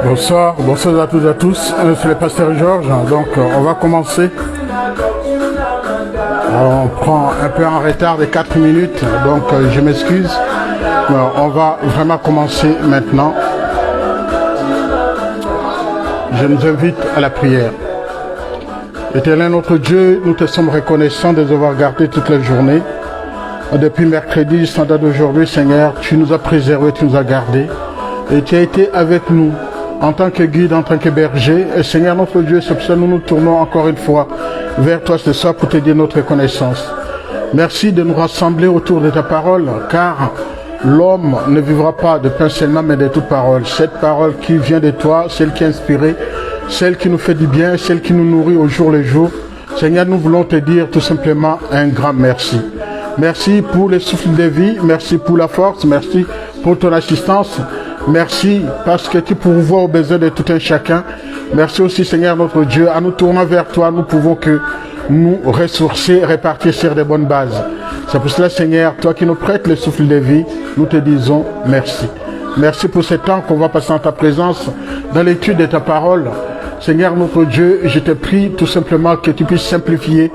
Bonsoir, bonsoir à toutes et à tous, c'est le pasteur Georges, donc on va commencer. Alors, on prend un peu en retard de 4 minutes, donc je m'excuse. On va vraiment commencer maintenant. Je nous invite à la prière. Éternel notre Dieu, nous te sommes reconnaissants de nous avoir gardés toute la journée. Depuis mercredi jusqu'à d'aujourd'hui, Seigneur, tu nous as préservés, tu nous as gardés. Et tu as été avec nous en tant que guide, en tant que berger. Et Seigneur notre Dieu, c'est pour ça que nous nous tournons encore une fois vers toi ce soir pour te dire notre reconnaissance. Merci de nous rassembler autour de ta parole, car l'homme ne vivra pas de pain seulement, mais de toute parole. Cette parole qui vient de toi, celle qui est inspirée, celle qui nous fait du bien, celle qui nous nourrit au jour le jour. Seigneur, nous voulons te dire tout simplement un grand merci. Merci pour les souffles de vie, merci pour la force, merci pour ton assistance. Merci parce que tu pourvois aux besoins de tout un chacun. Merci aussi Seigneur notre Dieu. En nous tournant vers toi, nous pouvons que nous ressourcer, répartir sur de bonnes bases. C'est pour cela Seigneur, toi qui nous prêtes le souffle de vie, nous te disons merci. Merci pour ce temps qu'on va passer en ta présence dans l'étude de ta parole. Seigneur notre Dieu, je te prie tout simplement que tu puisses simplifier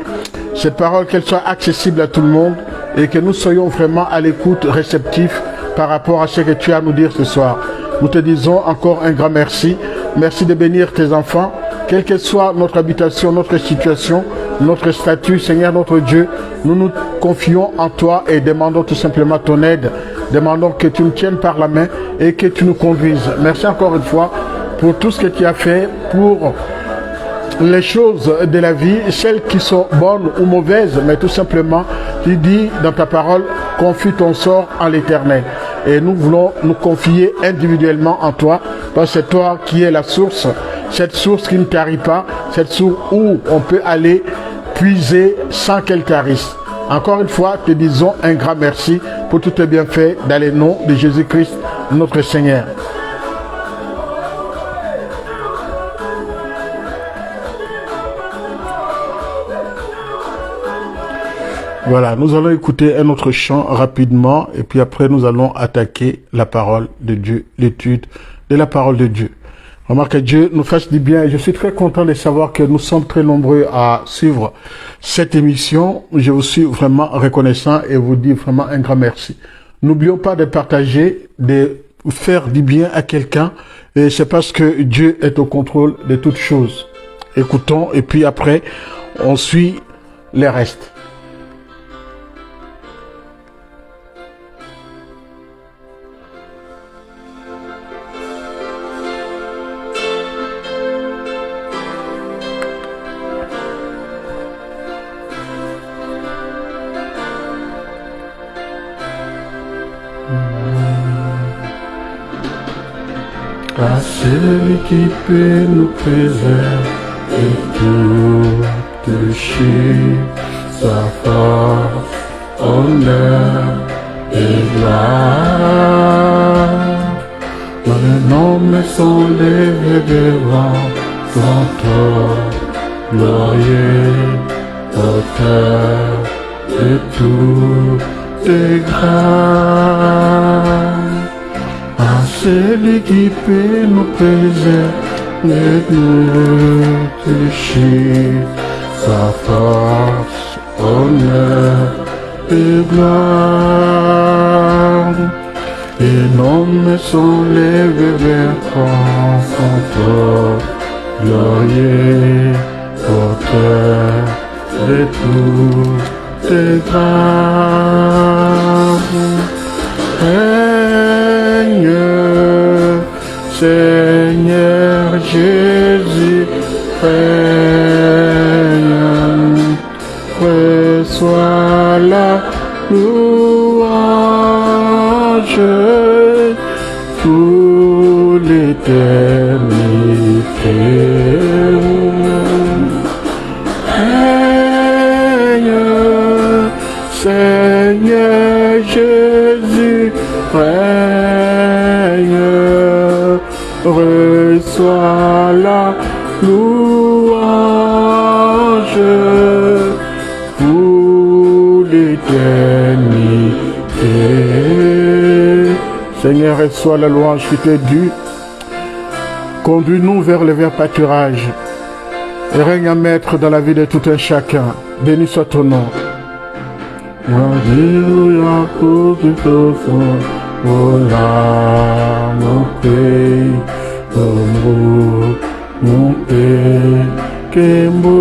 cette parole, qu'elle soit accessible à tout le monde et que nous soyons vraiment à l'écoute, réceptifs par rapport à ce que tu as à nous dire ce soir. Nous te disons encore un grand merci. Merci de bénir tes enfants, quelle que soit notre habitation, notre situation, notre statut. Seigneur notre Dieu, nous nous confions en toi et demandons tout simplement ton aide. Demandons que tu nous tiennes par la main et que tu nous conduises. Merci encore une fois pour tout ce que tu as fait, pour les choses de la vie, celles qui sont bonnes ou mauvaises, mais tout simplement, tu dis dans ta parole, confie ton sort en l'Éternel. Et nous voulons nous confier individuellement en toi, parce que c'est toi qui es la source, cette source qui ne tarit pas, cette source où on peut aller puiser sans qu'elle tarisse. Encore une fois, te disons un grand merci pour tous tes bienfaits dans le nom de Jésus-Christ, notre Seigneur. Voilà, nous allons écouter un autre chant rapidement et puis après nous allons attaquer la parole de Dieu, l'étude de la parole de Dieu. Remarque que Dieu nous fasse du bien et je suis très content de savoir que nous sommes très nombreux à suivre cette émission. Je vous suis vraiment reconnaissant et vous dis vraiment un grand merci. N'oublions pas de partager, de faire du bien à quelqu'un et c'est parce que Dieu est au contrôle de toutes choses. Écoutons et puis après on suit les restes. À celui qui peut nous préserver toute chute, sa force, honneur et gloire. Un homme sont levés devant son trône, glorieux, auteur de toute grâce. à celui qui peut nous préserver de péché, sa force, honneur et gloire. Et l'homme sont levés vers son trône glorieux, auteur de toutes grâces. Seigneur Jésus, règne, reçois la louange pour l'éternité. Règne, Seigneur Jésus, règne, reçois la louange pour l'éternité. Seigneur, reçois la louange qui t'est due. Conduis-nous vers le vert pâturage et règne à maître dans la vie de tout un chacun. Béni soit ton nom. Alléluia, pour tout ton son. Voilà mon pays, mon pays, Kembo.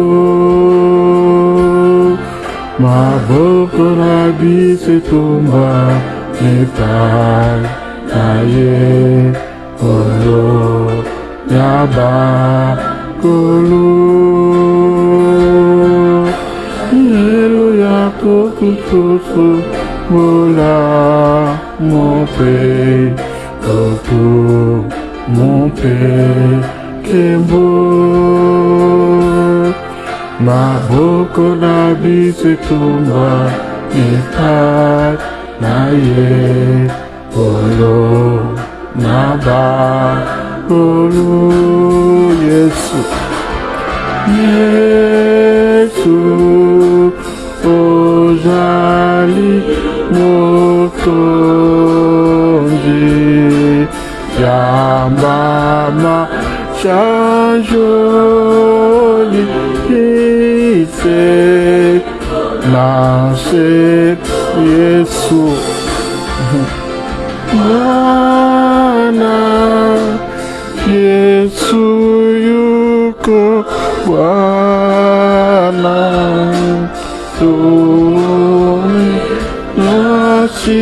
Ma boko rabi se tomba, ne pas aye, olo, yaba, kolo. Alléluia, kokutoso, voilà mon pays, mon pays, Kembo. Ma boko nabi se tomba, ne naye, olo, naba, olo, Yesu, Yesu, ojali, motonji, yambama, chanjoli, ise, nase, Yesu, Mana, Yesu yuko, Wana, Tumi, Nasifa,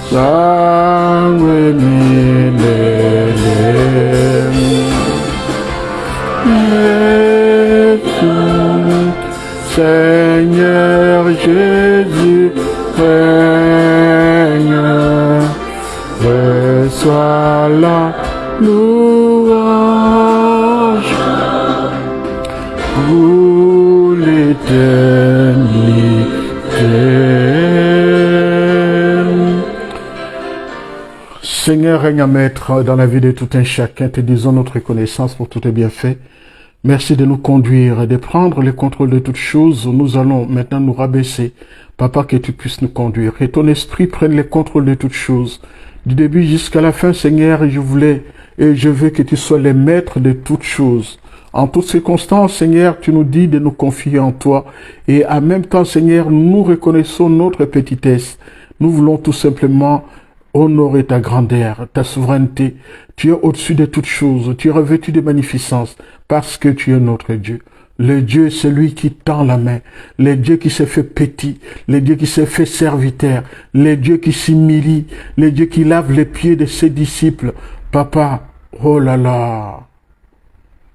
Sangwe milele. Yesu, Seigneur Jésus, règne, reçois la louange pour l'éternité. Seigneur, règne à maître dans la vie de tout un chacun. Te disons notre reconnaissance pour tous tes bienfaits. Merci de nous conduire et de prendre le contrôle de toutes choses. Nous allons maintenant nous rabaisser. Papa, que tu puisses nous conduire. Que ton esprit prenne le contrôle de toutes choses. Du début jusqu'à la fin, Seigneur, je veux que tu sois le maître de toutes choses. En toutes circonstances, Seigneur, tu nous dis de nous confier en toi. Et en même temps, Seigneur, nous reconnaissons notre petitesse. Nous voulons tout simplement honorer ta grandeur, ta souveraineté. Tu es au-dessus de toutes choses. Tu es revêtu de magnificence parce que tu es notre Dieu. Le Dieu, c'est lui qui tend la main. Le Dieu qui s'est fait petit. Le Dieu qui s'est fait serviteur. Le Dieu qui s'humilie. Le Dieu qui lave les pieds de ses disciples. Papa, oh là là.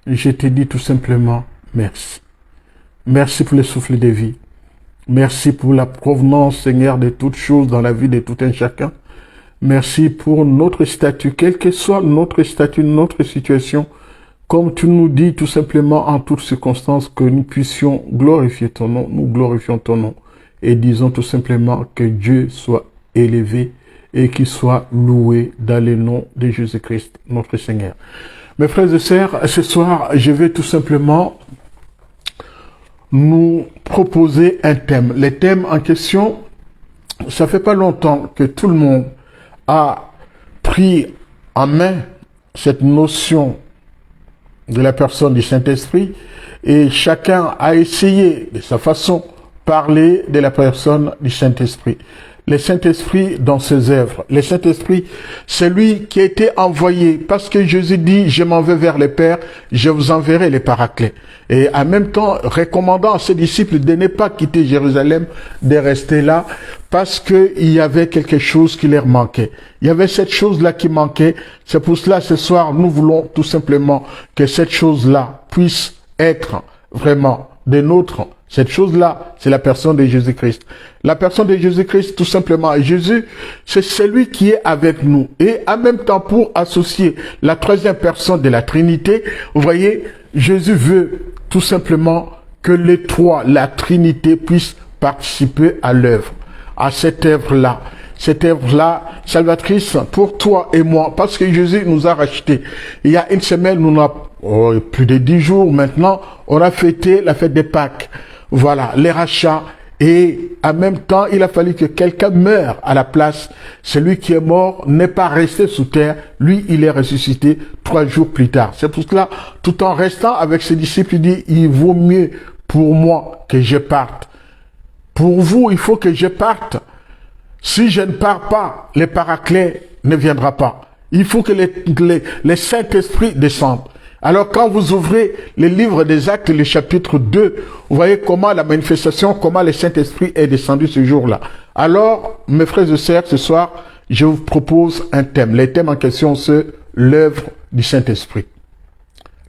Je te dis tout simplement merci. Merci pour le souffle de vie. Merci pour la provenance, Seigneur, de toutes choses dans la vie de tout un chacun. Merci pour notre statut, quel que soit notre statut, notre situation, comme tu nous dis tout simplement en toutes circonstances que nous puissions glorifier ton nom, nous glorifions ton nom et disons tout simplement que Dieu soit élevé et qu'il soit loué dans le nom de Jésus-Christ, notre Seigneur. Mes frères et sœurs, ce soir, je vais tout simplement nous proposer un thème. Le thème en question, ça fait pas longtemps que tout le monde a pris en main cette notion de la personne du Saint-Esprit et chacun a essayé de sa façon parler de la personne du Saint-Esprit. Le Saint-Esprit dans ses œuvres. Le Saint-Esprit, c'est lui qui a été envoyé parce que Jésus dit, je m'en vais vers le Père, je vous enverrai les paraclets. Et en même temps, recommandant à ses disciples de ne pas quitter Jérusalem, de rester là, parce qu'il y avait quelque chose qui leur manquait. Il y avait cette chose-là qui manquait. C'est pour cela, ce soir, nous voulons tout simplement que cette chose-là puisse être vraiment des nôtres. Cette chose-là, c'est la personne de Jésus-Christ. La personne de Jésus-Christ, tout simplement, Jésus, c'est celui qui est avec nous. Et en même temps, pour associer la troisième personne de la Trinité, vous voyez, Jésus veut tout simplement que les trois, la Trinité, puissent participer à l'œuvre, à cette œuvre-là. Cette œuvre-là, salvatrice, pour toi et moi, parce que Jésus nous a rachetés. Il y a une semaine, nous avons plus de 10 jours maintenant, on a fêté la fête des Pâques. Voilà, les rachats. Et en même temps, il a fallu que quelqu'un meure à la place. Celui qui est mort n'est pas resté sous terre. Lui, il est ressuscité 3 jours plus tard. C'est pour cela, tout en restant avec ses disciples, il dit, il vaut mieux pour moi que je parte. Pour vous, il faut que je parte. Si je ne pars pas, le paraclet ne viendra pas. Il faut que les Saint-Esprit descendent. Alors quand vous ouvrez le livre des Actes, le chapitre 2, vous voyez comment la manifestation, comment le Saint-Esprit est descendu ce jour-là. Alors, mes frères et sœurs, ce soir, je vous propose un thème. Le thème en question, c'est l'œuvre du Saint-Esprit.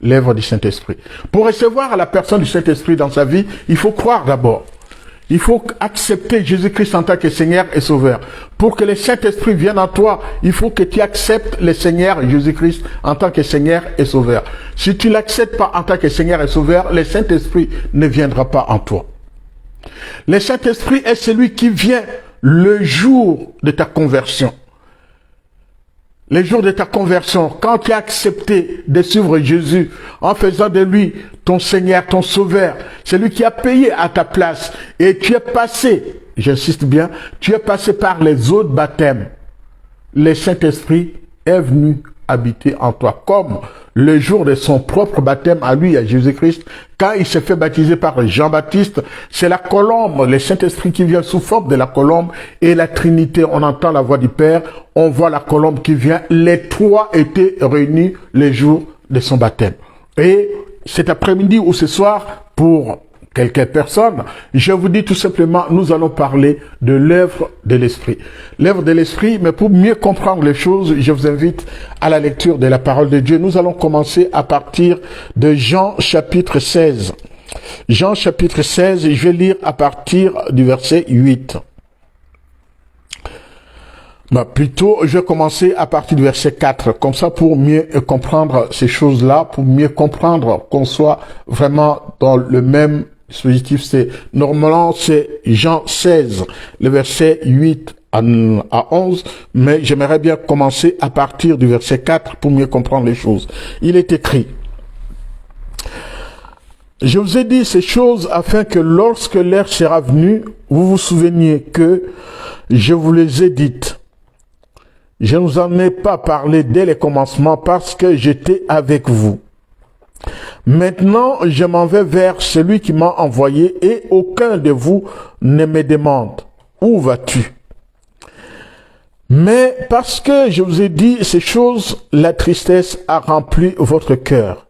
L'œuvre du Saint-Esprit. Pour recevoir la personne du Saint-Esprit dans sa vie, il faut croire d'abord. Il faut accepter Jésus-Christ en tant que Seigneur et Sauveur. Pour que le Saint-Esprit vienne en toi, il faut que tu acceptes le Seigneur Jésus-Christ en tant que Seigneur et Sauveur. Si tu ne l'acceptes pas en tant que Seigneur et Sauveur, le Saint-Esprit ne viendra pas en toi. Le Saint-Esprit est celui qui vient le jour de ta conversion. Le jour de ta conversion, quand tu as accepté de suivre Jésus en faisant de lui ton Seigneur, ton Sauveur, c'est lui qui a payé à ta place et tu es passé, j'insiste bien, tu es passé par les eaux de baptême. Le Saint-Esprit est venu habiter en toi comme le jour de son propre baptême à lui, à Jésus-Christ, quand il s'est fait baptiser par Jean-Baptiste, c'est la colombe, le Saint-Esprit qui vient sous forme de la colombe et la Trinité, on entend la voix du Père, on voit la colombe qui vient, les trois étaient réunis le jour de son baptême. Et cet après-midi ou ce soir, pour quelques personnes, je vous dis tout simplement, nous allons parler de l'œuvre de l'Esprit. L'œuvre de l'Esprit, mais pour mieux comprendre les choses, je vous invite à la lecture de la parole de Dieu. Nous allons commencer à partir de Jean chapitre 16. Jean chapitre 16, je vais lire à partir du verset 8. Plutôt, je vais commencer à partir du verset 4, comme ça pour mieux comprendre ces choses-là, pour mieux comprendre qu'on soit vraiment dans le même dispositif. C'est normalement c'est Jean 16, le verset 8 à 11, mais j'aimerais bien commencer à partir du verset 4 pour mieux comprendre les choses. Il est écrit: je vous ai dit ces choses afin que lorsque l'heure sera venue, vous vous souveniez que je vous les ai dites. Je ne vous en ai pas parlé dès le commencement parce que j'étais avec vous. Maintenant, je m'en vais vers celui qui m'a envoyé et aucun de vous ne me demande « Où vas-tu » Mais parce que je vous ai dit ces choses, la tristesse a rempli votre cœur.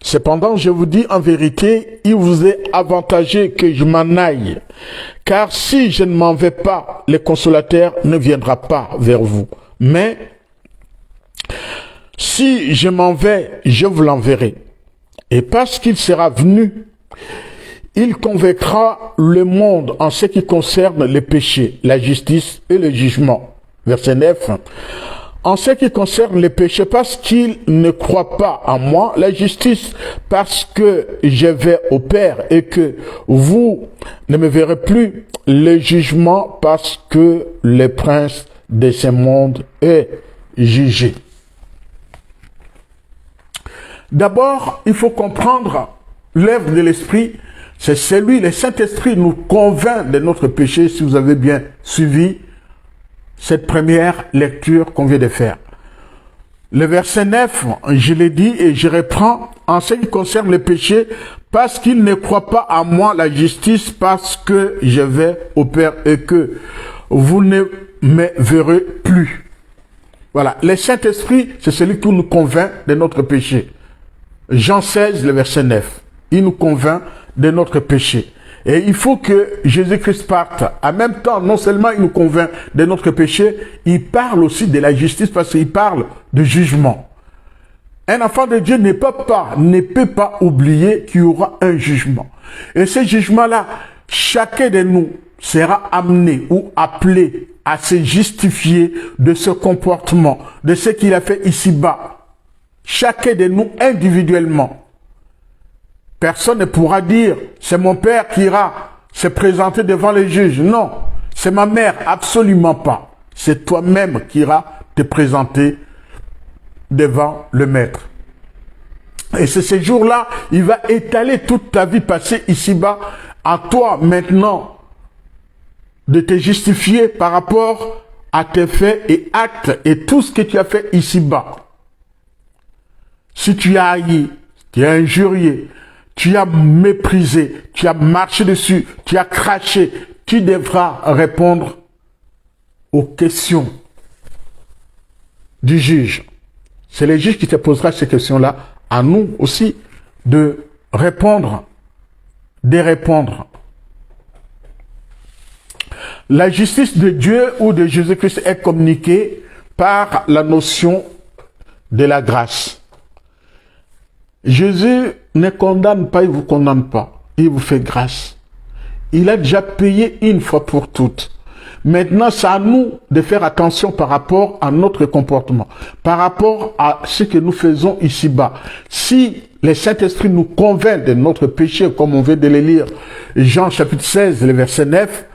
Cependant, je vous dis en vérité, il vous est avantageux que je m'en aille. Car si je ne m'en vais pas, le consolateur ne viendra pas vers vous. Mais si je m'en vais, je vous l'enverrai. Et parce qu'il sera venu, il convaincra le monde en ce qui concerne les péchés, la justice et le jugement. Verset 9. En ce qui concerne les péchés, parce qu'ils ne croient pas en moi, la justice, parce que je vais au Père et que vous ne me verrez plus, le jugement, parce que le prince de ce monde est jugé. D'abord, il faut comprendre l'œuvre de l'Esprit. C'est celui, le Saint-Esprit nous convainc de notre péché, si vous avez bien suivi cette première lecture qu'on vient de faire. Le verset 9, je l'ai dit et je reprends, en ce qui concerne le péché, parce qu'il ne croit pas à moi la justice, parce que je vais au Père et que vous ne me verrez plus. Voilà, le Saint-Esprit, c'est celui qui nous convainc de notre péché. Jean 16, le verset 9, il nous convainc de notre péché. Et il faut que Jésus-Christ parte. En même temps, non seulement il nous convainc de notre péché, il parle aussi de la justice parce qu'il parle de jugement. Un enfant de Dieu ne peut pas oublier qu'il y aura un jugement. Et ce jugement-là, chacun de nous sera amené ou appelé à se justifier de ce comportement, de ce qu'il a fait ici-bas. Chacun de nous individuellement. Personne ne pourra dire, c'est mon père qui ira se présenter devant les juges. Non, c'est ma mère, absolument pas. C'est toi-même qui iras te présenter devant le maître. Et c'est ce jour-là, il va étaler toute ta vie passée ici-bas, à toi maintenant de te justifier par rapport à tes faits et actes et tout ce que tu as fait ici-bas. Si tu as haï, tu as injurié, tu as méprisé, tu as marché dessus, tu as craché, tu devras répondre aux questions du juge. C'est le juge qui te posera ces questions-là, à nous aussi de répondre, de répondre. La justice de Dieu ou de Jésus-Christ est communiquée par la notion de la grâce. Jésus ne condamne pas, il ne vous condamne pas. Il vous fait grâce. Il a déjà payé une fois pour toutes. Maintenant, c'est à nous de faire attention par rapport à notre comportement, par rapport à ce que nous faisons ici-bas. Si le Saint-Esprit nous convainc de notre péché, comme on vient de le lire, Jean chapitre 16, le verset 9,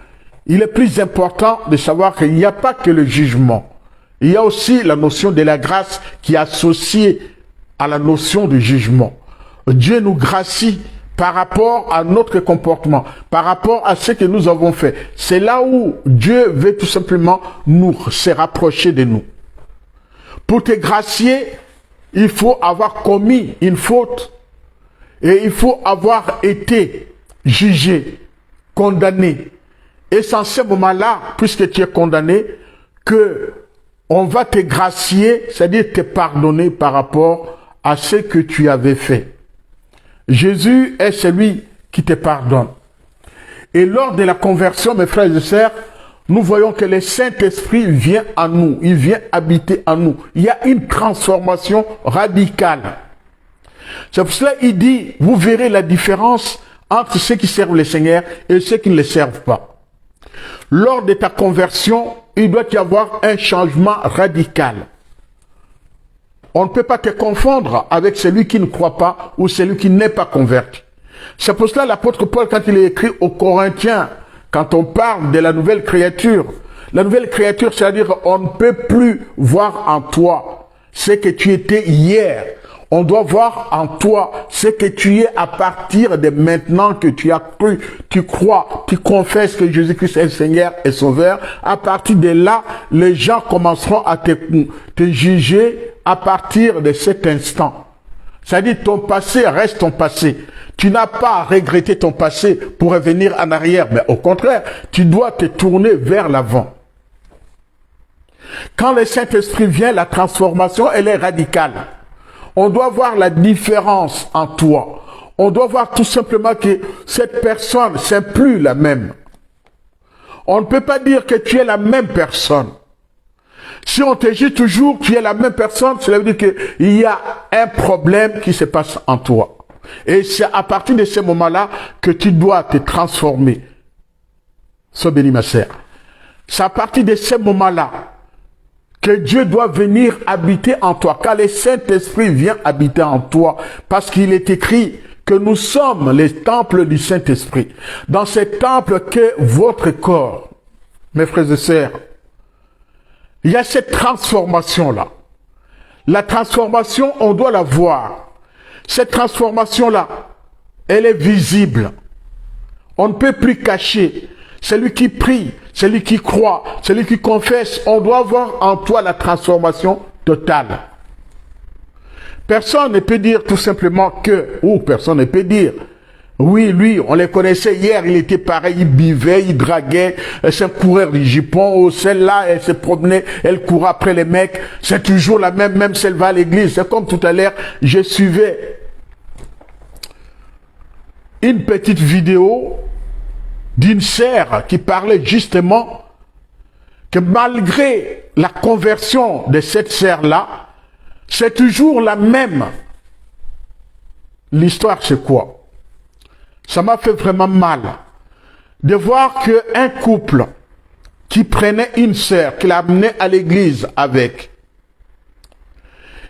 il est plus important de savoir qu'il n'y a pas que le jugement. Il y a aussi la notion de la grâce qui est associée à la notion de jugement. Dieu nous gracie par rapport à notre comportement, par rapport à ce que nous avons fait. C'est là où Dieu veut tout simplement se rapprocher de nous. Pour te gracier, il faut avoir commis une faute et il faut avoir été jugé, condamné. Et c'est en ce moment-là, puisque tu es condamné, que on va te gracier, c'est-à-dire te pardonner par rapport à ce que tu avais fait. Jésus est celui qui te pardonne. Et lors de la conversion, mes frères et sœurs, nous voyons que le Saint-Esprit vient à nous, il vient habiter en nous. Il y a une transformation radicale. C'est pour cela qu'il dit, vous verrez la différence entre ceux qui servent le Seigneur et ceux qui ne le servent pas. Lors de ta conversion, il doit y avoir un changement radical. On ne peut pas te confondre avec celui qui ne croit pas ou celui qui n'est pas converti. C'est pour cela l'apôtre Paul, quand il est écrit aux Corinthiens, quand on parle de la nouvelle créature, c'est-à-dire on ne peut plus voir en toi ce que tu étais hier. On doit voir en toi ce que tu es à partir de maintenant que tu as cru, tu crois, tu confesses que Jésus-Christ est le Seigneur et Sauveur. À partir de là, les gens commenceront à te juger à partir de cet instant. C'est-à-dire ton passé reste ton passé. Tu n'as pas à regretter ton passé pour revenir en arrière, mais au contraire, tu dois te tourner vers l'avant. Quand le Saint-Esprit vient, la transformation, elle est radicale. On doit voir la différence en toi. On doit voir tout simplement que cette personne, c'est plus la même. On ne peut pas dire que tu es la même personne. Si on te dit toujours que tu es la même personne, cela veut dire qu'il y a un problème qui se passe en toi. Et c'est à partir de ce moment-là que tu dois te transformer. Sois béni, ma sœur. C'est à partir de ce moment-là que Dieu doit venir habiter en toi. Car le Saint-Esprit vient habiter en toi. Parce qu'il est écrit que nous sommes les temples du Saint-Esprit. Dans ce temple qu'est votre corps, mes frères et sœurs, il y a cette transformation-là. La transformation, on doit la voir. Cette transformation-là, elle est visible. On ne peut plus cacher. Celui qui prie, celui qui croit, celui qui confesse, on doit voir en toi la transformation totale. Personne ne peut dire tout simplement que, ou personne ne peut dire, oui, lui, on les connaissait hier, il était pareil, il buvait, il draguait, c'est un coureur du jupon, ou celle-là, elle se promenait, elle courait après les mecs, c'est toujours la même, même si elle va à l'église. C'est comme tout à l'heure, je suivais une petite vidéo d'une sœur qui parlait justement que malgré la conversion de cette sœur-là, c'est toujours la même. L'histoire, c'est quoi? Ça m'a fait vraiment mal de voir qu'un couple qui prenait une sœur, qui l'amenait à l'église avec.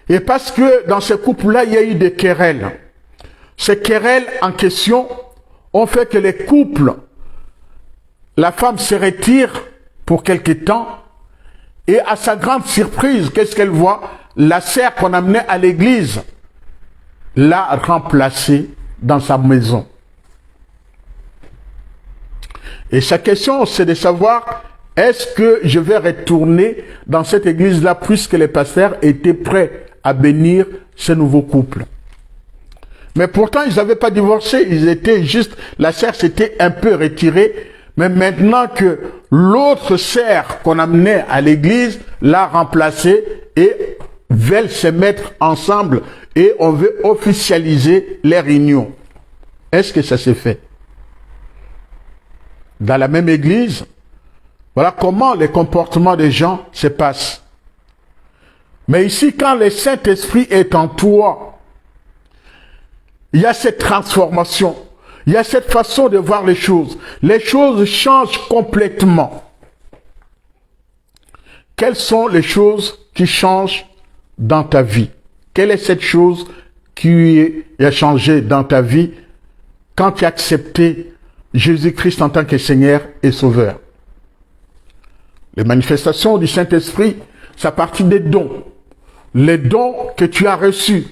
Et parce que dans ce couple-là, il y a eu des querelles. Ces querelles en question ont fait que les couples, la femme se retire pour quelque temps et à sa grande surprise, qu'est-ce qu'elle voit? La sœur qu'on amenait à l'église l'a remplacée dans sa maison. Et sa question, c'est de savoir, est-ce que je vais retourner dans cette église-là puisque les pasteurs étaient prêts à bénir ce nouveau couple? Mais pourtant, ils n'avaient pas divorcé, ils étaient juste, la sœur s'était un peu retirée, mais maintenant que l'autre sœur qu'on amenait à l'église l'a remplacée et veulent se mettre ensemble et on veut officialiser leur union. Est-ce que ça s'est fait? Dans la même église, voilà comment les comportements des gens se passent. Mais ici, quand le Saint-Esprit est en toi, il y a cette transformation, il y a cette façon de voir les choses. Les choses changent complètement. Quelles sont les choses qui changent dans ta vie? Quelle est cette chose qui a changé dans ta vie quand tu as accepté Jésus-Christ en tant que Seigneur et Sauveur? Les manifestations du Saint-Esprit, ça partit des dons. Les dons que tu as reçus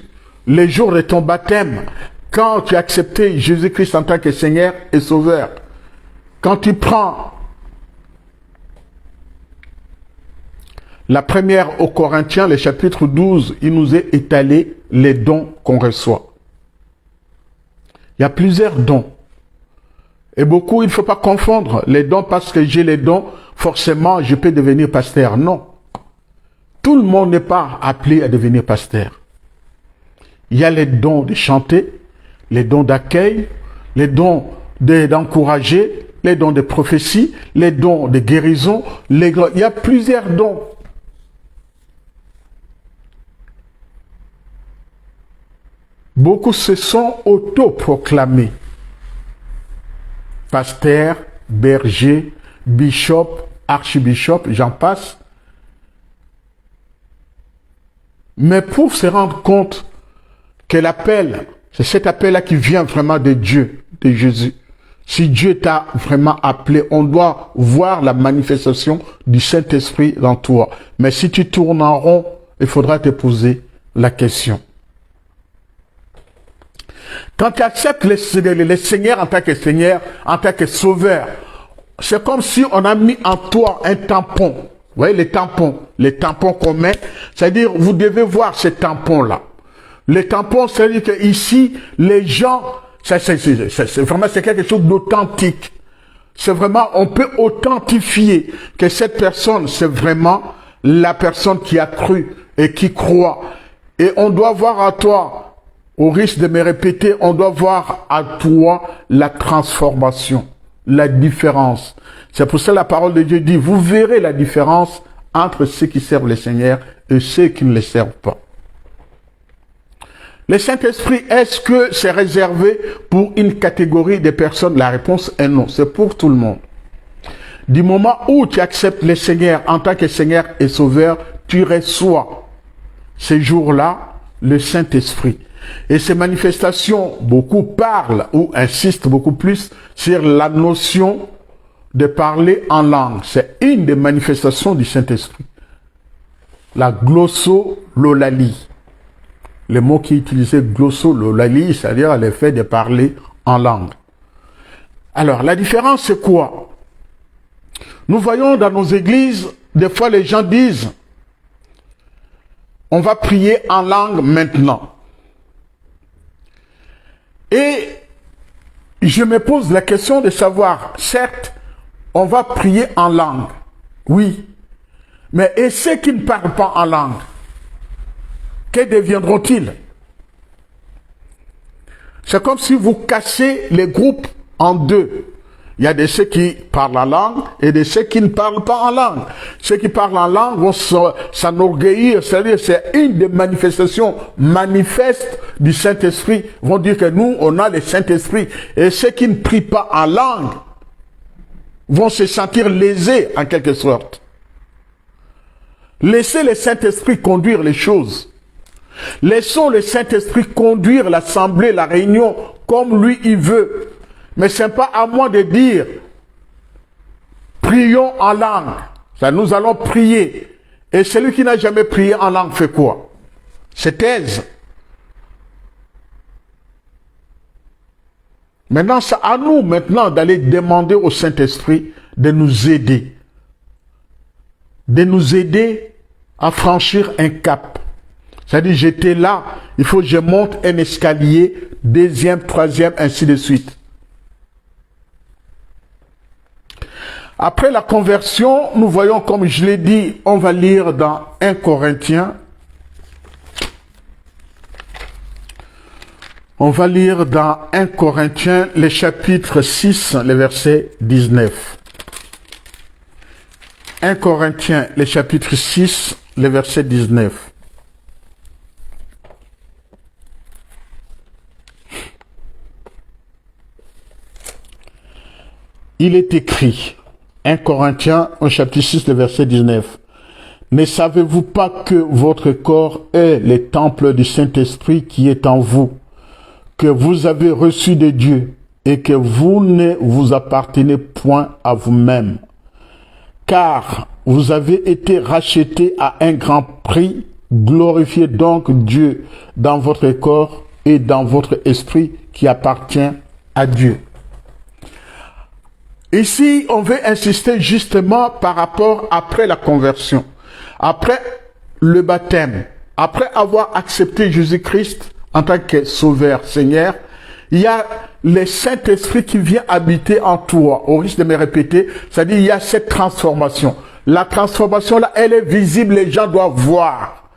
les jours de ton baptême, quand tu as accepté Jésus-Christ en tant que Seigneur et Sauveur. Quand tu prends la première aux Corinthiens, le chapitre 12, il nous est étalé les dons qu'on reçoit. Il y a plusieurs dons. Et beaucoup, il ne faut pas confondre les dons parce que j'ai les dons, forcément, je peux devenir pasteur. Non. Tout le monde n'est pas appelé à devenir pasteur. Il y a les dons de chanter, les dons d'accueil, les dons d'encourager, les dons de prophétie, les dons de guérison. Il y a plusieurs dons. Beaucoup se sont autoproclamés. Pasteur, berger, bishop, archibishop, j'en passe. Mais pour se rendre compte que l'appel, c'est cet appel-là qui vient vraiment de Dieu, de Jésus. Si Dieu t'a vraiment appelé, on doit voir la manifestation du Saint-Esprit dans toi. Mais si tu tournes en rond, il faudra te poser la question. Quand tu acceptes le Seigneur en tant que Seigneur, en tant que Sauveur, c'est comme si on a mis en toi un tampon. Vous voyez les tampons qu'on met, c'est-à-dire vous devez voir ces tampons-là. Les tampons, c'est-à-dire que ici, les gens, c'est vraiment c'est quelque chose d'authentique. C'est vraiment, on peut authentifier que cette personne, c'est vraiment la personne qui a cru et qui croit. Et on doit voir à toi, au risque de me répéter, on doit voir à toi la transformation, la différence. C'est pour ça que la parole de Dieu dit, vous verrez la différence entre ceux qui servent le Seigneur et ceux qui ne le servent pas. Le Saint-Esprit, est-ce que c'est réservé pour une catégorie de personnes? La réponse est non, c'est pour tout le monde. Du moment où tu acceptes le Seigneur en tant que Seigneur et Sauveur, tu reçois ces jours-là le Saint-Esprit. Et ces manifestations, beaucoup parlent ou insistent beaucoup plus sur la notion de parler en langue. C'est une des manifestations du Saint-Esprit. La glossolalie. Le mot qui est utilisé, glossolalie, c'est-à-dire le fait de parler en langue. Alors, la différence, c'est quoi? Nous voyons dans nos églises, des fois les gens disent, on va prier en langue maintenant. Et je me pose la question de savoir, certes, on va prier en langue, oui, mais et ceux qui ne parlent pas en langue, que deviendront-ils? C'est comme si vous cassez les groupes en deux. Il y a de ceux qui parlent en langue et de ceux qui ne parlent pas en langue. Ceux qui parlent en langue vont s'enorgueillir, c'est-à-dire c'est une des manifestations manifestes du Saint-Esprit, vont dire que nous, on a le Saint-Esprit. Et ceux qui ne prient pas en langue vont se sentir lésés en quelque sorte. Laissez le Saint-Esprit conduire les choses. Laissons le Saint-Esprit conduire l'assemblée, la réunion, comme lui il veut. Mais ce n'est pas à moi de dire, prions en langue. Ça, nous allons prier. Et celui qui n'a jamais prié en langue fait quoi? Se taise. Maintenant, c'est à nous maintenant d'aller demander au Saint-Esprit de nous aider. De nous aider à franchir un cap. C'est-à-dire, j'étais là, il faut que je monte un escalier, deuxième, troisième, ainsi de suite. Après la conversion, nous voyons, comme je l'ai dit, on va lire dans 1 Corinthiens. On va lire dans 1 Corinthiens, le chapitre 6, le verset 19. 1 Corinthiens, le chapitre 6, le verset 19. Il est écrit, 1 Corinthiens, au chapitre 6, le verset 19. Ne savez-vous pas que votre corps est le temple du Saint-Esprit qui est en vous, que vous avez reçu de Dieu et que vous ne vous appartenez point à vous-même, car vous avez été rachetés à un grand prix. Glorifiez donc Dieu dans votre corps et dans votre esprit qui appartient à Dieu. Ici, on veut insister justement par rapport après la conversion, après le baptême, après avoir accepté Jésus-Christ en tant que sauveur, Seigneur, il y a le Saint-Esprit qui vient habiter en toi. Au risque de me répéter, c'est-à-dire il y a cette transformation. La transformation là, elle est visible, les gens doivent voir.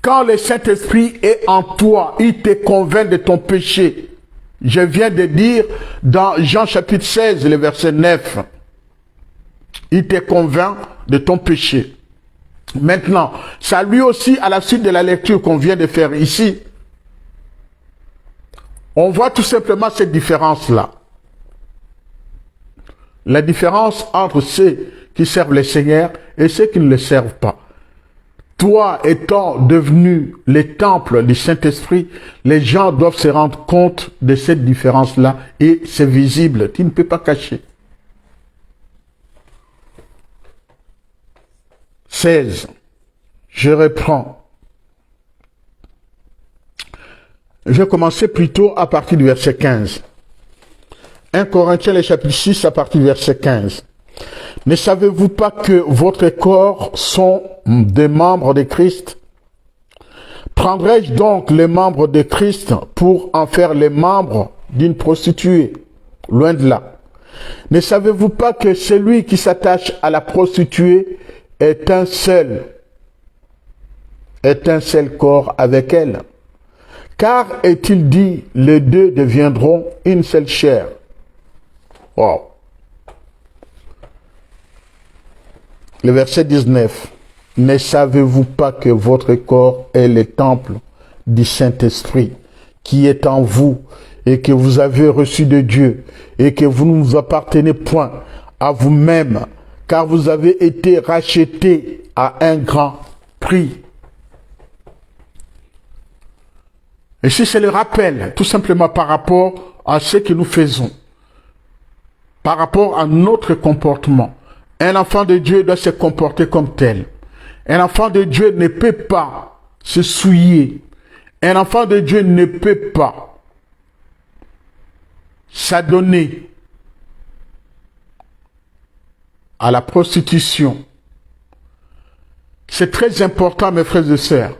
Quand le Saint-Esprit est en toi, il te convainc de ton péché. Je viens de dire dans Jean chapitre 16, le verset 9, il te convainc de ton péché. Maintenant, ça lui aussi, à la suite de la lecture qu'on vient de faire ici, on voit tout simplement cette différence-là. La différence entre ceux qui servent le Seigneur et ceux qui ne le servent pas. Toi étant devenu le temple du Saint-Esprit, les gens doivent se rendre compte de cette différence-là et c'est visible, tu ne peux pas cacher. 16. Je reprends. Je vais commencer plutôt à partir du verset 15. 1 Corinthiens, le chapitre 6, à partir du verset 15. Ne savez-vous pas que votre corps sont des membres de Christ? Prendrais-je donc les membres de Christ pour en faire les membres d'une prostituée? Loin de là. Ne savez-vous pas que celui qui s'attache à la prostituée est un seul corps avec elle? Car est-il dit, les deux deviendront une seule chair. Wow. Le verset 19. Ne savez-vous pas que votre corps est le temple du Saint-Esprit qui est en vous et que vous avez reçu de Dieu et que vous ne vous appartenez point à vous-même car vous avez été rachetés à un grand prix. Et si c'est le rappel, tout simplement par rapport à ce que nous faisons, par rapport à notre comportement. Un enfant de Dieu doit se comporter comme tel. Un enfant de Dieu ne peut pas se souiller. Un enfant de Dieu ne peut pas s'adonner à la prostitution. C'est très important, mes frères et sœurs.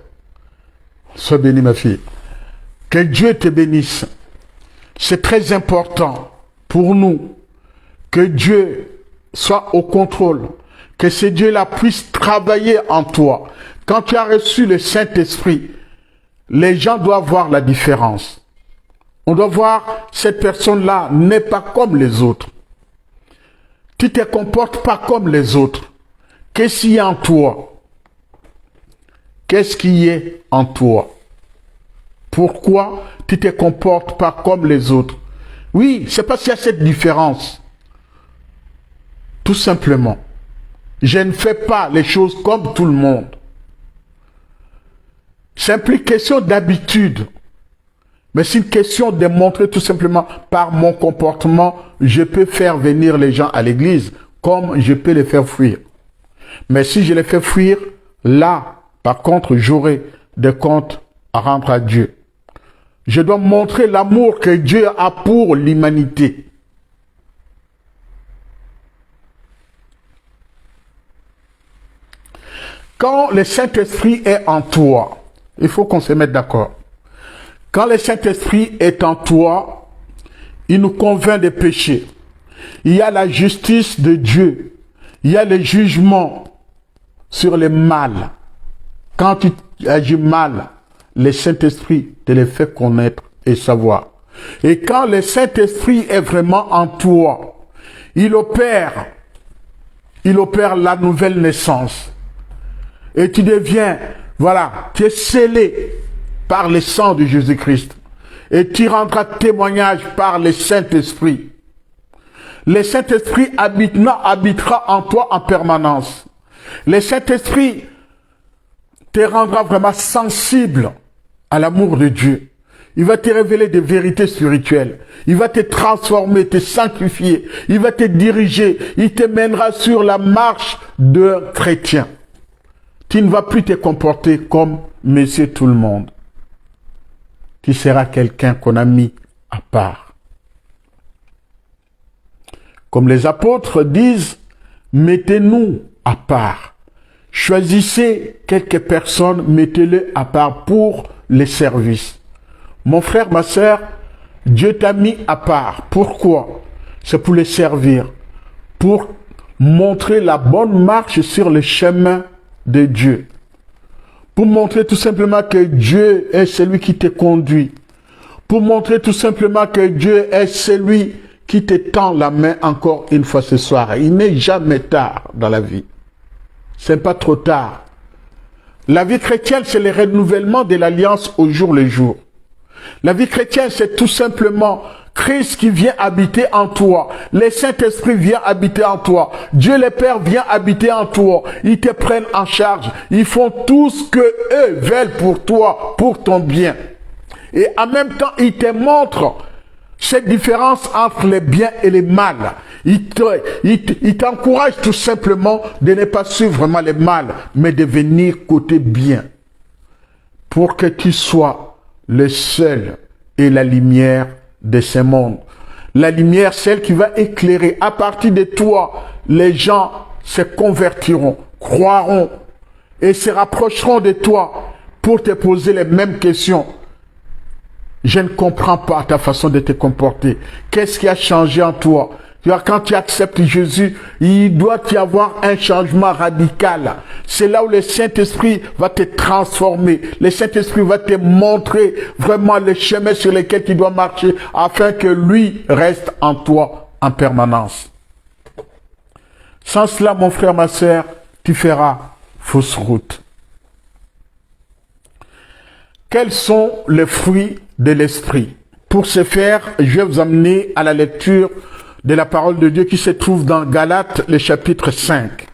Sois béni, ma fille. Que Dieu te bénisse. C'est très important pour nous que Dieu soit au contrôle, que ce Dieu-là puisse travailler en toi. Quand tu as reçu le Saint-Esprit, les gens doivent voir la différence. On doit voir cette personne-là n'est pas comme les autres. Tu ne te comportes pas comme les autres. Qu'est-ce qu'il y a en toi? Qu'est-ce qui est en toi? Pourquoi tu ne te comportes pas comme les autres? Oui, c'est parce qu'il y a cette différence. Tout simplement. Je ne fais pas les choses comme tout le monde. C'est une question d'habitude. Mais c'est une question de montrer tout simplement par mon comportement, je peux faire venir les gens à l'église comme je peux les faire fuir. Mais si je les fais fuir, là, par contre, j'aurai des comptes à rendre à Dieu. Je dois montrer l'amour que Dieu a pour l'humanité. Quand le Saint-Esprit est en toi, il faut qu'on se mette d'accord. Quand le Saint-Esprit est en toi, il nous convainc des péchés. Il y a la justice de Dieu. Il y a le jugement sur le mal. Quand tu agis mal, le Saint-Esprit te le fait connaître et savoir. Et quand le Saint-Esprit est vraiment en toi, il opère la nouvelle naissance. Et tu deviens, voilà, tu es scellé par le sang de Jésus-Christ. Et tu rendras témoignage par le Saint-Esprit. Le Saint-Esprit habitera en toi en permanence. Le Saint-Esprit te rendra vraiment sensible à l'amour de Dieu. Il va te révéler des vérités spirituelles. Il va te transformer, te sanctifier. Il va te diriger. Il te mènera sur la marche d'un chrétien. Tu ne vas plus te comporter comme monsieur tout le monde. Tu seras quelqu'un qu'on a mis à part. Comme les apôtres disent, mettez-nous à part. Choisissez quelques personnes, mettez-les à part pour les services. Mon frère, ma sœur, Dieu t'a mis à part. Pourquoi? C'est pour les servir. Pour montrer la bonne marche sur le chemin de Dieu. Pour montrer tout simplement que Dieu est celui qui te conduit. Pour montrer tout simplement que Dieu est celui qui te tend la main encore une fois ce soir. Il n'est jamais tard dans la vie. C'est pas trop tard. La vie chrétienne, c'est le renouvellement de l'alliance au jour le jour. La vie chrétienne, c'est tout simplement Christ qui vient habiter en toi. Le Saint-Esprit vient habiter en toi. Dieu le Père vient habiter en toi. Ils te prennent en charge. Ils font tout ce que eux veulent pour toi, pour ton bien. Et en même temps, ils te montrent cette différence entre le bien et le mal. Il t'encourage tout simplement de ne pas suivre vraiment le mal, mais de venir côté bien. Pour que tu sois le seul et la lumière de ce monde. La lumière, celle qui va éclairer. À partir de toi, les gens se convertiront, croiront et se rapprocheront de toi pour te poser les mêmes questions. Je ne comprends pas ta façon de te comporter. Qu'est-ce qui a changé en toi? Quand tu acceptes Jésus, il doit y avoir un changement radical. C'est là où le Saint-Esprit va te transformer. Le Saint-Esprit va te montrer vraiment le chemin sur lequel tu dois marcher afin que lui reste en toi en permanence. Sans cela, mon frère, ma sœur, tu feras fausse route. Quels sont les fruits de l'esprit? Pour ce faire, je vais vous amener à la lecture de la parole de Dieu qui se trouve dans Galates, le chapitre 5.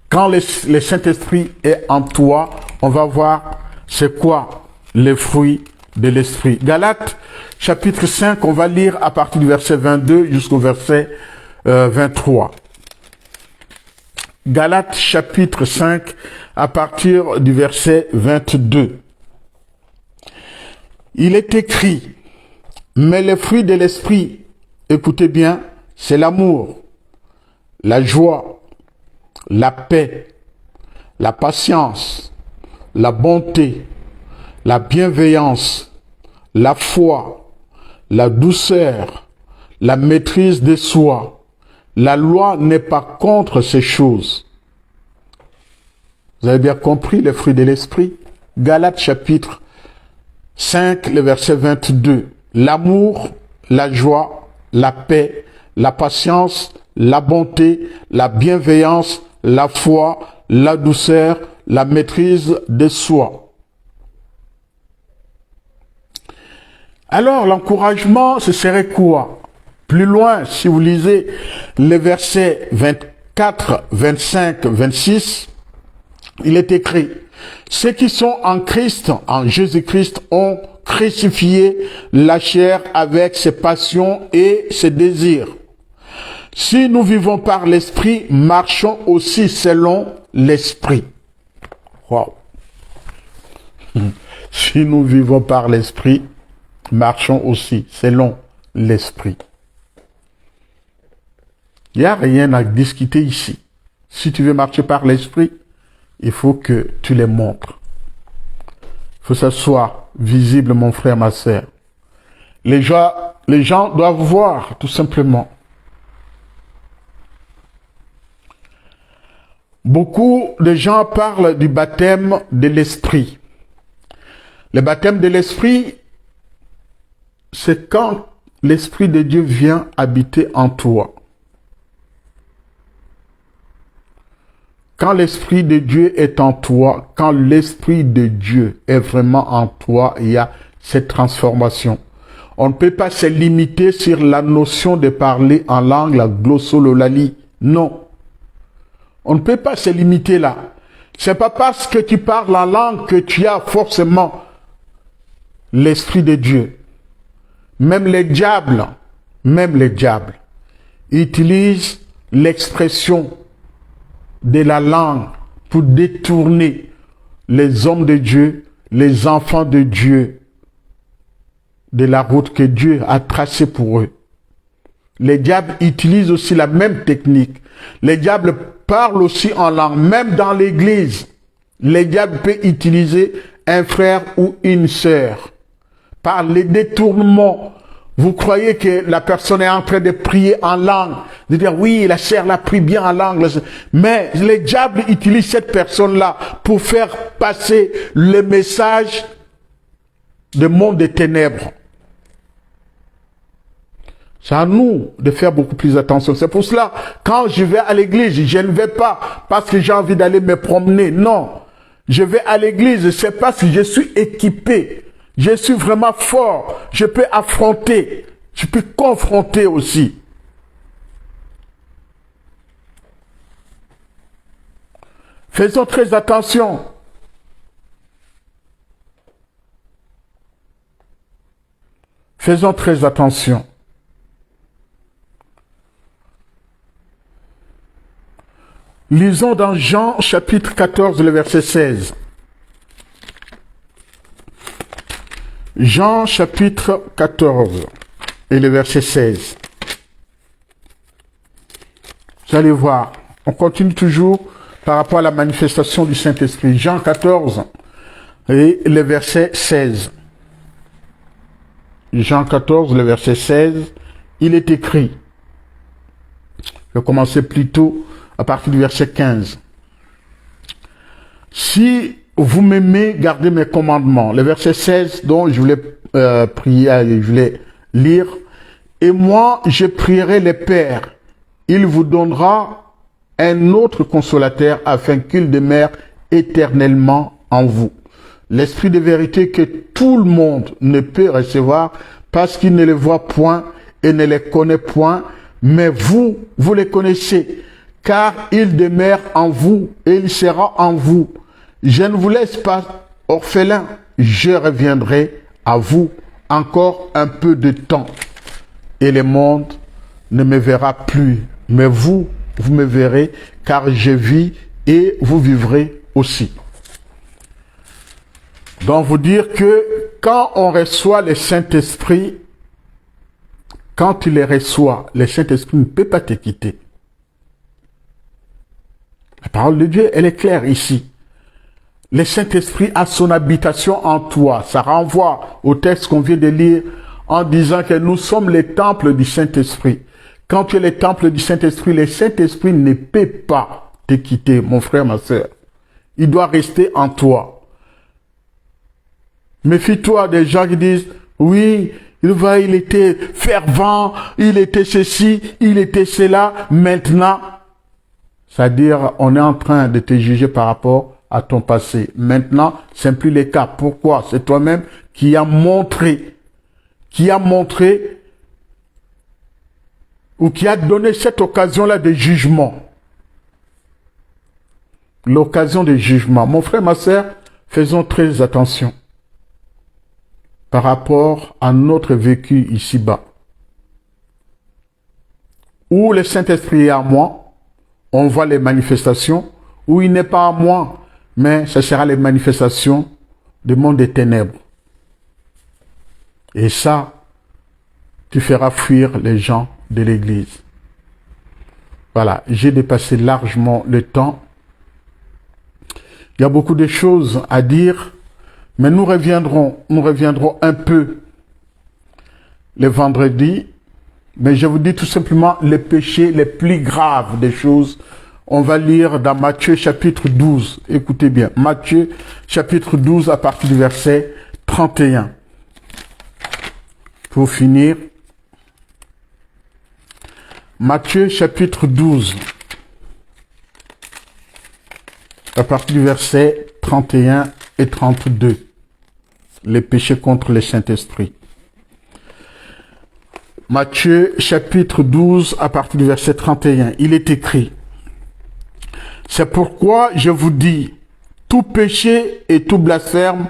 Quand le Saint-Esprit est en toi, on va voir c'est quoi les fruits de l'esprit. Galates, chapitre 5, on va lire à partir du verset 22 jusqu'au verset 23. Galates, chapitre 5, à partir du verset 22. Il est écrit, mais les fruits de l'esprit, écoutez bien, c'est l'amour, la joie, la paix, la patience, la bonté, la bienveillance, la foi, la douceur, la maîtrise de soi. La loi n'est pas contre ces choses. Vous avez bien compris les fruits de l'esprit? Galates chapitre 5, le verset 22. L'amour, la joie, la paix, la patience, la bonté, la bienveillance, la foi, la douceur, la maîtrise de soi. Alors, l'encouragement, ce serait quoi? Plus loin, si vous lisez les versets 24, 25, 26, il est écrit, ceux qui sont en Christ, en Jésus-Christ, ont crucifié la chair avec ses passions et ses désirs. Si nous vivons par l'Esprit, marchons aussi selon l'Esprit. Wow. Si nous vivons par l'Esprit, marchons aussi selon l'Esprit. Il n'y a rien à discuter ici. Si tu veux marcher par l'Esprit, il faut que tu les montres. Il faut que ça soit visible, mon frère, ma sœur. Les gens doivent voir, tout simplement. Beaucoup de gens parlent du baptême de l'Esprit. Le baptême de l'Esprit, c'est quand l'Esprit de Dieu vient habiter en toi. Quand l'Esprit de Dieu est en toi, quand l'Esprit de Dieu est vraiment en toi, il y a cette transformation. On ne peut pas se limiter sur la notion de parler en langue, la glossololali. Non. On ne peut pas se limiter là. C'est pas parce que tu parles en langue que tu as forcément l'Esprit de Dieu. Même les diables utilisent l'expression de la langue pour détourner les hommes de Dieu, les enfants de Dieu, de la route que Dieu a tracée pour eux. Les diables utilisent aussi la même technique. Les diables parlent aussi en langue, même dans l'église. Les diables peuvent utiliser un frère ou une sœur. Par les détournements, vous croyez que la personne est en train de prier en langue, de dire oui, la sœur l'a prie bien en langue. Mais les diables utilisent cette personne-là pour faire passer le message du monde des ténèbres. C'est à nous de faire beaucoup plus attention. C'est pour cela, quand je vais à l'église, je ne vais pas parce que j'ai envie d'aller me promener. Non, je vais à l'église, c'est parce que je suis équipé. Je suis vraiment fort. Je peux affronter. Je peux confronter aussi. Faisons très attention. Faisons très attention. Lisons dans Jean chapitre 14, le verset 16. Jean chapitre 14 et le verset 16. Vous allez voir, on continue toujours par rapport à la manifestation du Saint-Esprit. Jean 14 et le verset 16. Jean 14, le verset 16, il est écrit. Je vais commencer plutôt à partir du verset 15. Si vous m'aimez, gardez mes commandements. Le verset 16 dont je voulais prier, je voulais lire. Et moi, je prierai le Père. Il vous donnera un autre consolateur afin qu'il demeure éternellement en vous. L'esprit de vérité que tout le monde ne peut recevoir parce qu'il ne les voit point et ne les connaît point. Mais vous les connaissez, car il demeure en vous et il sera en vous. Je ne vous laisse pas orphelin, je reviendrai à vous encore un peu de temps. Et le monde ne me verra plus, mais vous me verrez, car je vis et vous vivrez aussi. Donc vous dire que quand on reçoit le Saint-Esprit, quand tu les reçois, le Saint-Esprit ne peut pas te quitter. La parole de Dieu, elle est claire ici. Le Saint-Esprit a son habitation en toi. Ça renvoie au texte qu'on vient de lire en disant que nous sommes les temples du Saint-Esprit. Quand tu es le temple du Saint-Esprit, le Saint-Esprit ne peut pas te quitter, mon frère, ma soeur. Il doit rester en toi. Méfie-toi des gens qui disent, oui, il était fervent, il était ceci, il était cela, maintenant. C'est-à-dire, on est en train de te juger par rapport à ton passé. Maintenant, ce n'est plus le cas. Pourquoi? C'est toi-même qui a montré ou qui a donné cette occasion-là de jugement. L'occasion de jugement. Mon frère, ma sœur, faisons très attention par rapport à notre vécu ici-bas. Où le Saint-Esprit est à moi, on voit les manifestations. Où il n'est pas à moi, mais ce sera les manifestations du monde des ténèbres. Et ça, tu feras fuir les gens de l'église. Voilà, j'ai dépassé largement le temps. Il y a beaucoup de choses à dire, mais nous reviendrons un peu le vendredi. Mais je vous dis tout simplement les péchés les plus graves des choses. On va lire dans Matthieu chapitre 12. Écoutez bien, Matthieu chapitre 12 à partir du verset 31. Pour finir, Matthieu chapitre 12 à partir du verset 31 et 32. Les péchés contre le Saint-Esprit. Matthieu chapitre 12 à partir du verset 31. Il est écrit: c'est pourquoi je vous dis, tout péché et tout blasphème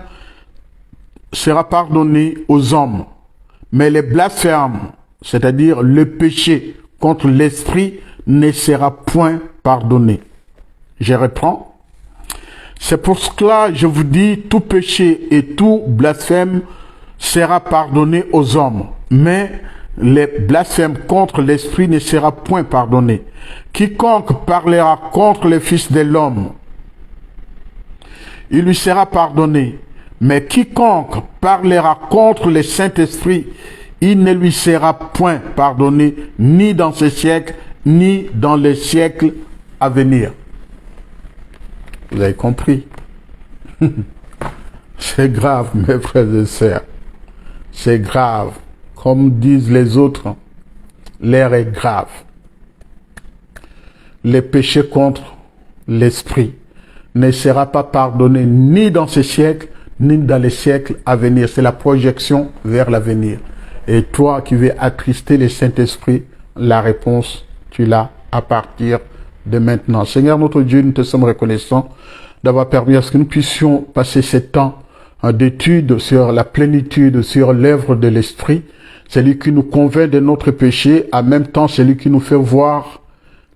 sera pardonné aux hommes. Mais les blasphèmes, c'est-à-dire le péché contre l'esprit, ne sera point pardonné. Je reprends. C'est pour cela, je vous dis, tout péché et tout blasphème sera pardonné aux hommes. Mais les blasphèmes contre l'esprit ne sera point pardonné. Quiconque parlera contre le Fils de l'homme, il lui sera pardonné. Mais quiconque parlera contre le Saint-Esprit, il ne lui sera point pardonné, ni dans ce siècle, ni dans les siècles à venir. Vous avez compris? C'est grave, mes frères et sœurs. C'est grave. Comme disent les autres, l'air est grave. Les péchés contre l'esprit ne sera pas pardonné ni dans ce siècle, ni dans les siècles à venir. C'est la projection vers l'avenir. Et toi qui veux attrister le Saint-Esprit, la réponse, tu l'as à partir de maintenant. Seigneur notre Dieu, nous te sommes reconnaissants d'avoir permis à ce que nous puissions passer ce temps d'étude sur la plénitude, sur l'œuvre de l'Esprit. Celui qui nous convainc de notre péché, en même temps celui qui nous fait voir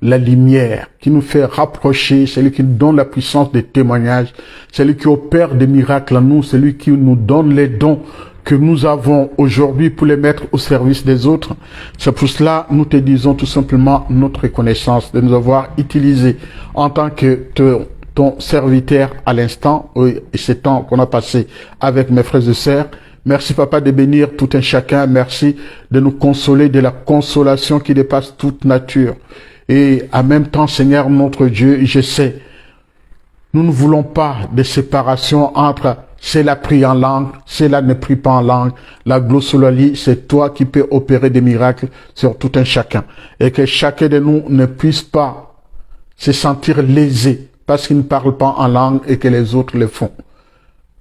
la lumière, qui nous fait rapprocher, celui qui nous donne la puissance des témoignages, celui qui opère des miracles en nous, celui qui nous donne les dons que nous avons aujourd'hui pour les mettre au service des autres. C'est pour cela nous te disons tout simplement notre reconnaissance de nous avoir utilisés en tant que ton serviteur à l'instant et ce temps qu'on a passé avec mes frères et sœurs. Merci Papa de bénir tout un chacun. Merci de nous consoler de la consolation qui dépasse toute nature. Et en même temps, Seigneur notre Dieu, je sais, nous ne voulons pas de séparation entre cela prie en langue, cela ne prie pas en langue. La glossolalie, c'est toi qui peux opérer des miracles sur tout un chacun. Et que chacun de nous ne puisse pas se sentir lésé parce qu'il ne parle pas en langue et que les autres le font.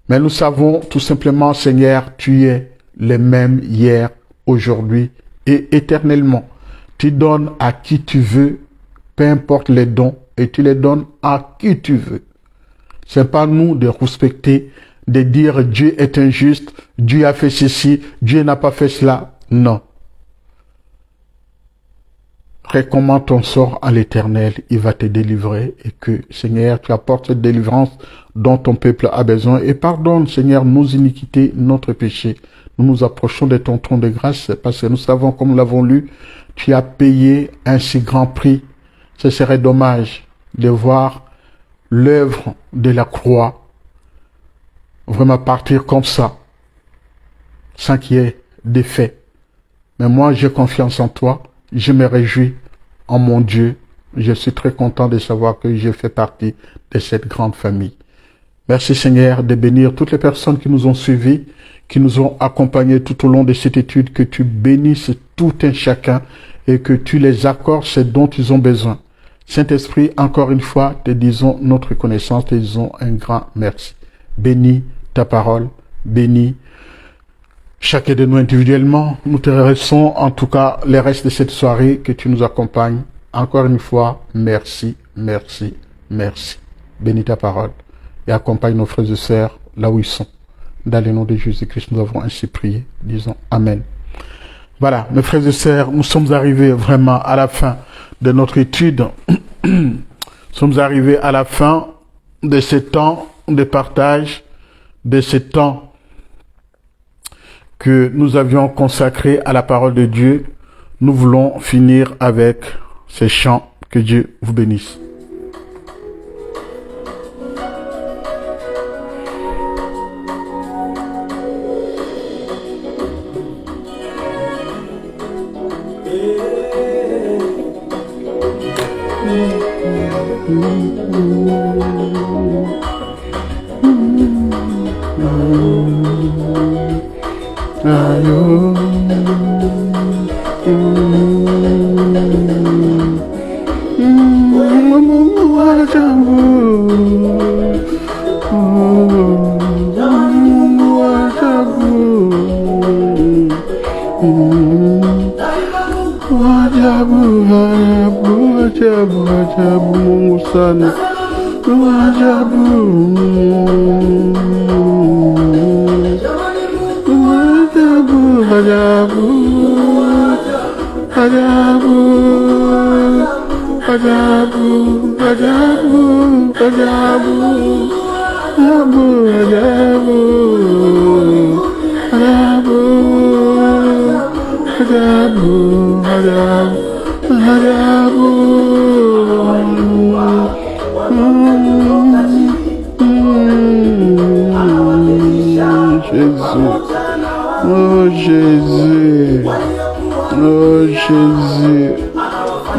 Mais nous savons tout simplement, Seigneur, tu es le même hier, aujourd'hui et éternellement. Tu donnes à qui tu veux, peu importe les dons, et tu les donnes à qui tu veux. C'est pas nous de respecter, de dire Dieu est injuste, Dieu a fait ceci, Dieu n'a pas fait cela. Non. Recommande ton sort à l'Éternel, il va te délivrer et que, Seigneur, tu apportes cette délivrance dont ton peuple a besoin et pardonne, Seigneur, nos iniquités, notre péché. Nous nous approchons de ton trône de grâce parce que nous savons, comme nous l'avons lu, tu as payé un si grand prix. Ce serait dommage de voir l'œuvre de la croix, vraiment partir comme ça, sans qu'il y ait d'effet. Mais moi, j'ai confiance en toi, je me réjouis en mon Dieu. Je suis très content de savoir que je fais partie de cette grande famille. Merci Seigneur de bénir toutes les personnes qui nous ont suivis, qui nous ont accompagnés tout au long de cette étude, que tu bénisses tout un chacun et que tu les accordes ce dont ils ont besoin. Saint-Esprit, encore une fois, te disons notre reconnaissance, te disons un grand merci. Bénis ta parole, bénis chacun de nous individuellement. Nous te remercions en tout cas les restes de cette soirée, que tu nous accompagnes. Encore une fois, merci, merci, merci. Bénis ta parole et accompagne nos frères et sœurs là où ils sont. Dans le nom de Jésus-Christ, nous avons ainsi prié. Disons Amen. Voilà, mes frères et sœurs, nous sommes arrivés vraiment à la fin de notre étude. Nous sommes arrivés à la fin de ce temps de partage, de ce temps que nous avions consacré à la parole de Dieu. Nous voulons finir avec ces chants. Que Dieu vous bénisse.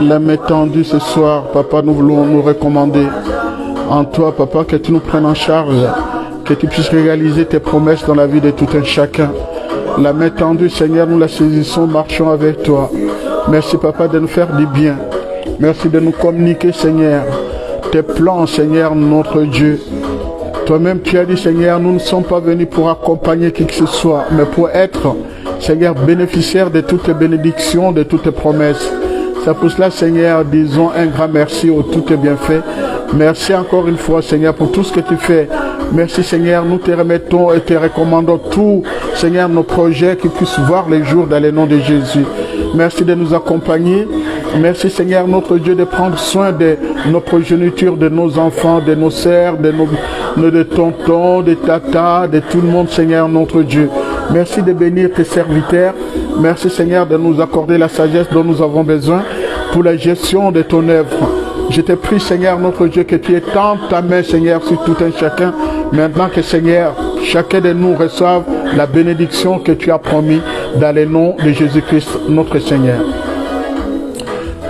La main tendue ce soir, Papa, nous voulons nous recommander en toi, Papa, que tu nous prennes en charge, que tu puisses réaliser tes promesses dans la vie de tout un chacun. La main tendue, Seigneur, nous la saisissons, marchons avec toi. Merci, Papa, de nous faire du bien. Merci de nous communiquer, Seigneur, tes plans, Seigneur, notre Dieu. Toi-même, tu as dit, Seigneur, nous ne sommes pas venus pour accompagner qui que ce soit, mais pour être, Seigneur, bénéficiaire de toutes les bénédictions, de toutes les promesses. C'est pour cela, Seigneur, disons un grand merci aux tout tes bienfaits. Merci encore une fois, Seigneur, pour tout ce que tu fais. Merci, Seigneur, nous te remettons et te recommandons tout, Seigneur, nos projets qui puissent voir les jours dans le nom de Jésus. Merci de nous accompagner. Merci, Seigneur, notre Dieu, de prendre soin de nos progénitures, de nos enfants, de nos sœurs, de tontons, de tatas, de tout le monde, Seigneur, notre Dieu. Merci de bénir tes serviteurs. Merci, Seigneur, de nous accorder la sagesse dont nous avons besoin pour la gestion de ton œuvre. Je te prie, Seigneur, notre Dieu, que tu étends ta main, Seigneur, sur tout un chacun. Maintenant que, Seigneur, chacun de nous reçoive la bénédiction que tu as promis dans le nom de Jésus-Christ, notre Seigneur.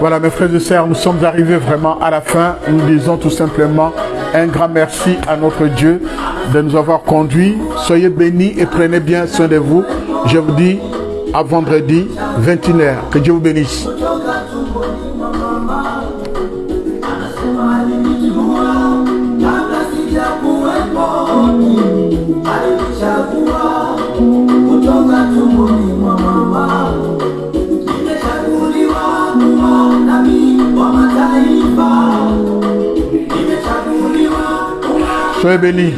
Voilà, mes frères et sœurs, nous sommes arrivés vraiment à la fin. Nous disons tout simplement un grand merci à notre Dieu de nous avoir conduits. Soyez bénis et prenez bien soin de vous. Je vous dis à vendredi 21h. Que Dieu vous bénisse. Soyez bénis.